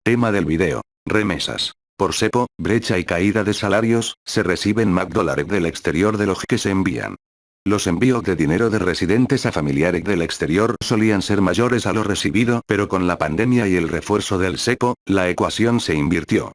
Tema del video. Remesas. Por cepo, brecha y caída de salarios, se reciben más dólares del exterior de los que se envían. Los envíos de dinero de residentes a familiares del exterior solían ser mayores a lo recibido, pero con la pandemia y el refuerzo del cepo, la ecuación se invirtió.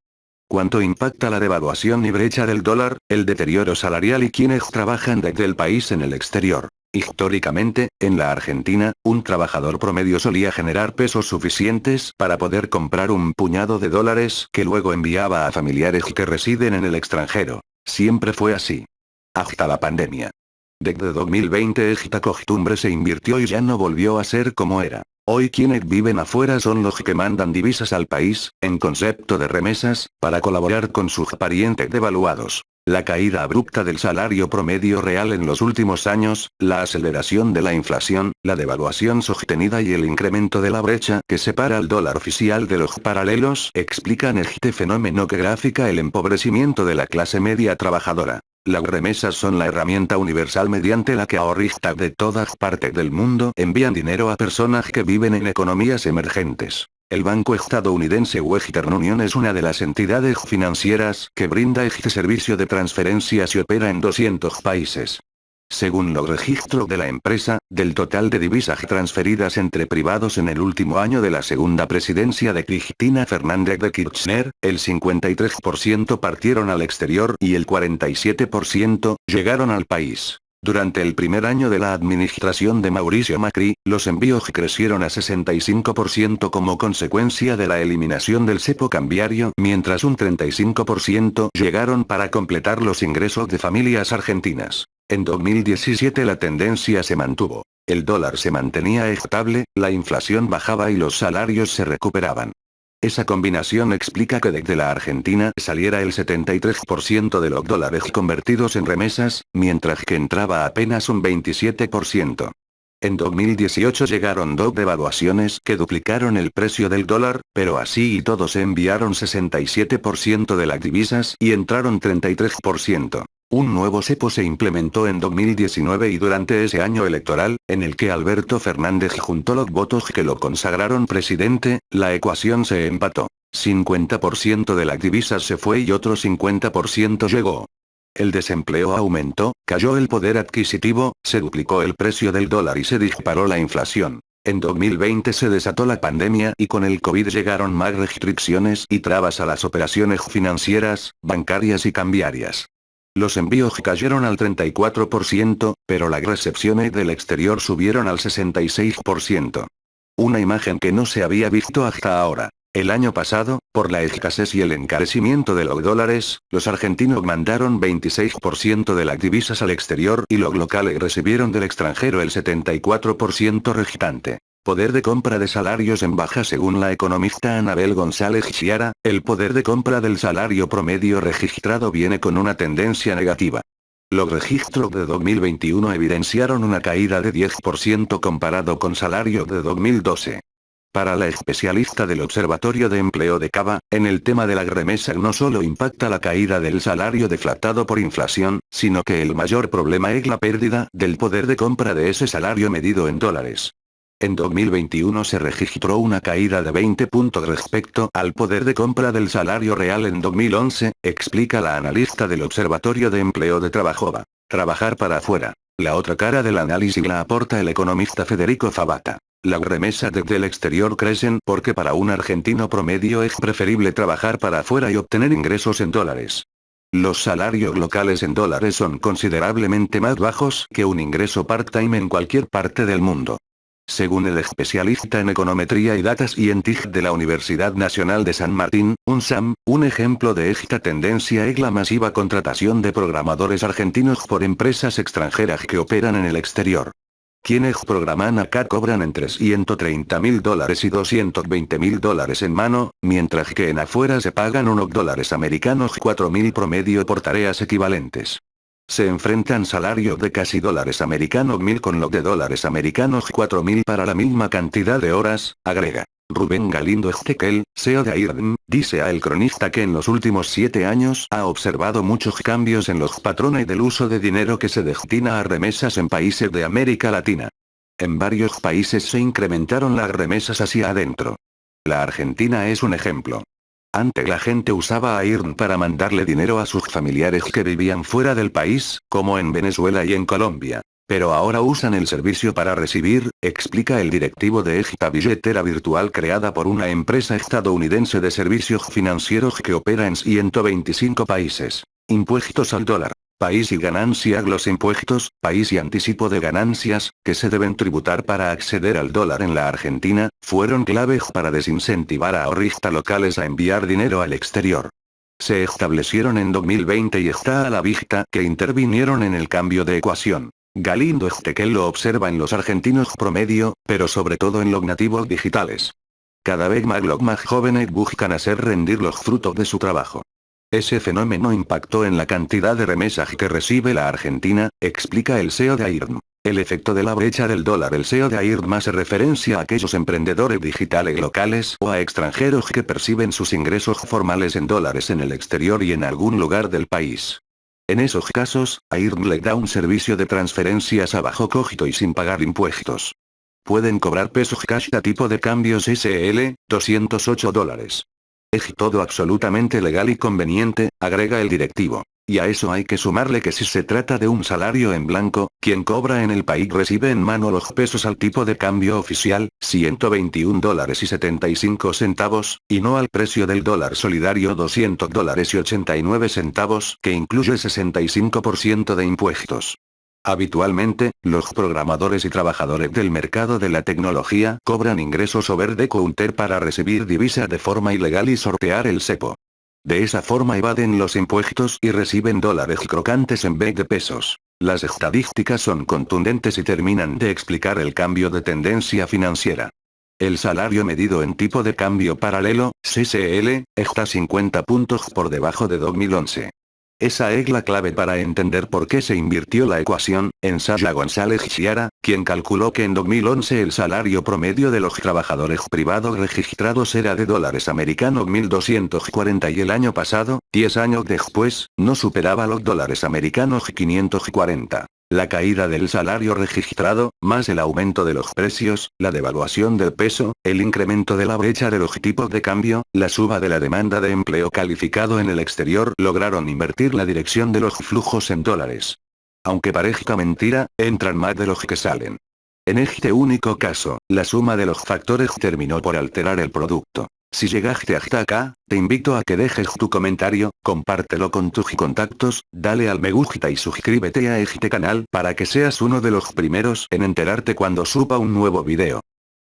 ¿Cuánto impacta la devaluación y brecha del dólar, el deterioro salarial y quienes trabajan desde el país en el exterior? Históricamente, en la Argentina, un trabajador promedio solía generar pesos suficientes para poder comprar un puñado de dólares que luego enviaba a familiares que residen en el extranjero. Siempre fue así. Hasta la pandemia. Desde 2020 esta costumbre se invirtió y ya no volvió a ser como era. Hoy quienes viven afuera son los que mandan divisas al país, en concepto de remesas, para colaborar con sus parientes devaluados. La caída abrupta del salario promedio real en los últimos años, la aceleración de la inflación, la devaluación sostenida y el incremento de la brecha que separa al dólar oficial de los paralelos explican este fenómeno que grafica el empobrecimiento de la clase media trabajadora. Las remesas son la herramienta universal mediante la que ahorristas de todas partes del mundo envían dinero a personas que viven en economías emergentes. El banco estadounidense Western Union es una de las entidades financieras que brinda este servicio de transferencias y opera en 200 países. Según los registros de la empresa, del total de divisas transferidas entre privados en el último año de la segunda presidencia de Cristina Fernández de Kirchner, el 53% partieron al exterior y el 47% llegaron al país. Durante el primer año de la administración de Mauricio Macri, los envíos crecieron a 65% como consecuencia de la eliminación del cepo cambiario, mientras un 35% llegaron para completar los ingresos de familias argentinas. En 2017 la tendencia se mantuvo. El dólar se mantenía estable, la inflación bajaba y los salarios se recuperaban. Esa combinación explica que desde la Argentina saliera el 73% de los dólares convertidos en remesas, mientras que entraba apenas un 27%. En 2018 llegaron dos devaluaciones que duplicaron el precio del dólar, pero así y todo se enviaron 67% de las divisas y entraron 33%. Un nuevo cepo se implementó en 2019 y durante ese año electoral, en el que Alberto Fernández juntó los votos que lo consagraron presidente, la ecuación se empató. 50% de las divisas se fue y otro 50% llegó. El desempleo aumentó, cayó el poder adquisitivo, se duplicó el precio del dólar y se disparó la inflación. En 2020 se desató la pandemia y con el COVID llegaron más restricciones y trabas a las operaciones financieras, bancarias y cambiarias. Los envíos cayeron al 34%, pero las recepciones del exterior subieron al 66%. Una imagen que no se había visto hasta ahora. El año pasado, por la escasez y el encarecimiento de los dólares, los argentinos mandaron 26% de las divisas al exterior y los locales recibieron del extranjero el 74% restante. Poder de compra de salarios en baja. Según la economista Anabel González Chiara, el poder de compra del salario promedio registrado viene con una tendencia negativa. Los registros de 2021 evidenciaron una caída de 10% comparado con salarios de 2012. Para la especialista del Observatorio de Empleo de Cava, en el tema de la remesa no solo impacta la caída del salario deflatado por inflación, sino que el mayor problema es la pérdida del poder de compra de ese salario medido en dólares. En 2021 se registró una caída de 20 puntos respecto al poder de compra del salario real en 2011, explica la analista del Observatorio de Empleo de Trabajova. Trabajar para afuera. La otra cara del análisis la aporta el economista Federico Fabata. Las remesas desde el exterior crecen porque para un argentino promedio es preferible trabajar para afuera y obtener ingresos en dólares. Los salarios locales en dólares son considerablemente más bajos que un ingreso part-time en cualquier parte del mundo. Según el especialista en econometría y data scientist de la Universidad Nacional de San Martín, UNSAM, un ejemplo de esta tendencia es la masiva contratación de programadores argentinos por empresas extranjeras que operan en el exterior. Quienes programan acá cobran entre $130.000 y $220.000 en mano, mientras que en afuera se pagan unos dólares americanos 4.000 promedio por tareas equivalentes. Se enfrentan salarios de casi dólares americanos 1.000 con los de dólares americanos 4.000 para la misma cantidad de horas, agrega. Rubén Galindo Estequel, CEO de AIRDM, dice a El Cronista que en los últimos 7 años ha observado muchos cambios en los patrones del uso de dinero que se destina a remesas en países de América Latina. En varios países se incrementaron las remesas hacia adentro. La Argentina es un ejemplo. Antes la gente usaba a IRN para mandarle dinero a sus familiares que vivían fuera del país, como en Venezuela y en Colombia. Pero ahora usan el servicio para recibir, explica el directivo de esta billetera virtual creada por una empresa estadounidense de servicios financieros que opera en 125 países. Impuestos al dólar. País y ganancia. Los impuestos, país y anticipo de ganancias, que se deben tributar para acceder al dólar en la Argentina, fueron claves para desincentivar a ahorristas locales a enviar dinero al exterior. Se establecieron en 2020 y está a la vista que intervinieron en el cambio de ecuación. Galindo Estequel lo observa en los argentinos promedio, pero sobre todo en los nativos digitales. Cada vez más los más jóvenes buscan hacer rendir los frutos de su trabajo. Ese fenómeno impactó en la cantidad de remesas que recibe la Argentina, explica el CEO de AIRM. El efecto de la brecha del dólar. El CEO de AIRM hace referencia a aquellos emprendedores digitales locales o a extranjeros que perciben sus ingresos formales en dólares en el exterior y en algún lugar del país. En esos casos, AIRM le da un servicio de transferencias a bajo costo y sin pagar impuestos. Pueden cobrar pesos cash a tipo de cambios SL, $208. Es todo absolutamente legal y conveniente, agrega el directivo. Y a eso hay que sumarle que si se trata de un salario en blanco, quien cobra en el país recibe en mano los pesos al tipo de cambio oficial, $121.75, y no al precio del dólar solidario $200.89, que incluye 65% de impuestos. Habitualmente, los programadores y trabajadores del mercado de la tecnología cobran ingresos over the counter para recibir divisas de forma ilegal y sortear el cepo. De esa forma evaden los impuestos y reciben dólares crocantes en vez de pesos. Las estadísticas son contundentes y terminan de explicar el cambio de tendencia financiera. El salario medido en tipo de cambio paralelo, CCL, está 50 puntos por debajo de 2011. Esa es la clave para entender por qué se invirtió la ecuación, ensaya González Chiara, quien calculó que en 2011 el salario promedio de los trabajadores privados registrados era de dólares americanos 1.240 y el año pasado, 10 años después, no superaba los dólares americanos 540. La caída del salario registrado, más el aumento de los precios, la devaluación del peso, el incremento de la brecha de los tipos de cambio, la suba de la demanda de empleo calificado en el exterior lograron invertir la dirección de los flujos en dólares. Aunque parezca mentira, entran más de los que salen. En este único caso, la suma de los factores terminó por alterar el producto. Si llegaste hasta acá, te invito a que dejes tu comentario, compártelo con tus contactos, dale al me gusta y suscríbete a este canal para que seas uno de los primeros en enterarte cuando suba un nuevo video.